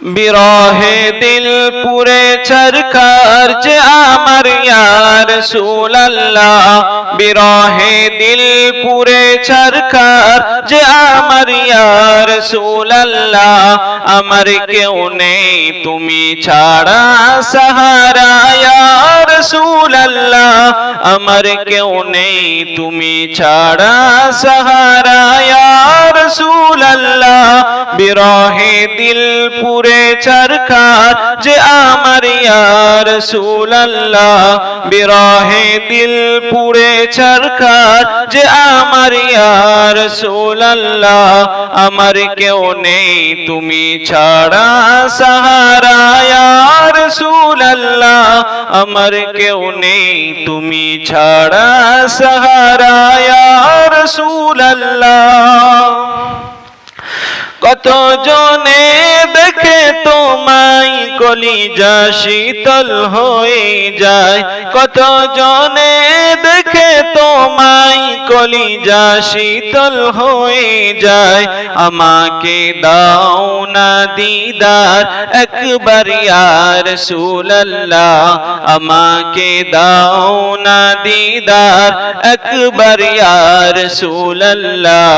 বিরহে দিল পুরে ছরকার যে আমার ইয়া রাসূলুল্লাহ, বিরহে দিল পুরে ছরকার যে আমার ইয়া রাসূলুল্লাহ। আমার কেউ নেই তুমি ছাড়া সাহারা ইয়া রাসূলুল্লাহ, আমার কেউ নেই তুমি ছাড়া সাহারা ইয়া রাসূলুল্লাহ। বিরহে দিল পুরে ছরকার যে আমার ইয়া রাসূলুল্লাহ, বিরহে দিল পুরে ছরকার যে আমার ইয়া রাসূলুল্লাহ। আমার কেউ নেই তুমি ছাড়া সাহারা ইয়া রাসূলুল্লাহ, আমার কেউ নেই তুমি ছাড়া সাহারা ইয়া রাসূলুল্লাহ। কত জনে দেখে তোমায় কলিজা শীতল হয়ে যায়, কত জনে দেখে তোমায় কলিজা শীতল হয়ে যায়। আমাকে দাও না দিদার একবার ইয়া রাসূলুল্লাহ, আমাকে দাও না দিদার একবার ইয়া রাসূলুল্লাহ।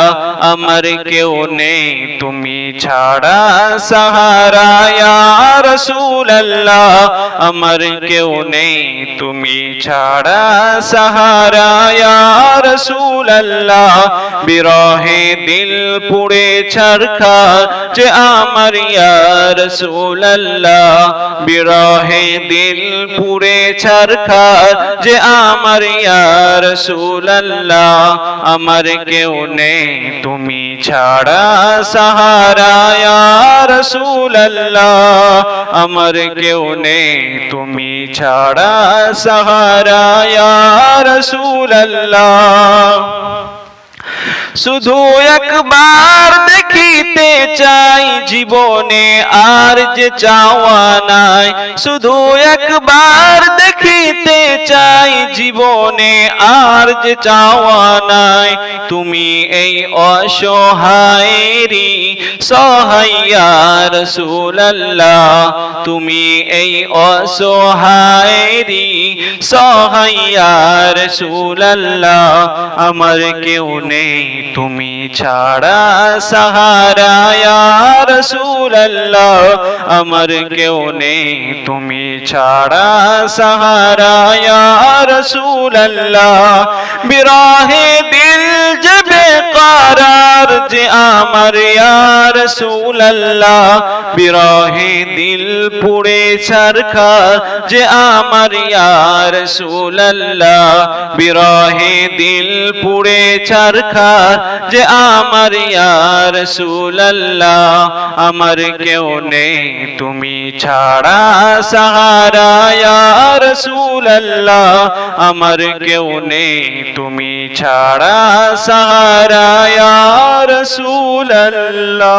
আমার কেউ নেই তুমি ছাড়া সাহারা ইয়া রাসূলুল্লাহ, আমার কেউ নেই তুমি ছাড়া সাহারা ইয়া রাসূলুল্লাহ। বিরহে দিল পুড়ে ছরকার যে আমার ইয়া রাসূলুল্লাহ, বিরহে দিল পুড়ে ছরকার যে আমার ইয়া রাসূলুল্লাহ। আমার কেউ নেই তুমি ছাড়া সাহারা ইয়া রাসূলুল্লাহ, আমার কেউ নেই তুমি ছাড়া সাহারা ইয়া রাসূলুল্লাহ। শুধু একবার দেখিতে চাই জীবনে আর যে চাওয়া নাই, শুধু একবার দেখিতে চাই জীবনে আর যে চাওয়া নাই। তুমি এই অসহায়েরই সহায় ইয়া রাসূলুল্লাহ, তুমি এই অসহায়েরই সহায় ইয়া রাসূলুল্লাহ। আমার কেউ নেই তুমি ছাড়া সাহারা ইয়া রাসূলুল্লাহ, আমার কেউ নেই তুমি ছাড়া সাহারা ইয়া রাসূলুল্লাহ। বিরহে দিল যে বেকরার যে আমার ইয়া রাসূলুল্লাহ, বিরহে দিল পুড়ে ছরকার যে আমার ইয়া রাসূলুল্লাহ, বিরহে দিল পুড়ে ছরকার যে আমার ইয়া রাসূলুল্লাহ। আমার কেউ নেই তুমি ছাড়া সাহারা ইয়া রাসূলুল্লাহ, আমার কেউ নেই তুমি ছাড়া সাহারা ইয়া রাসূলুল্লাহ।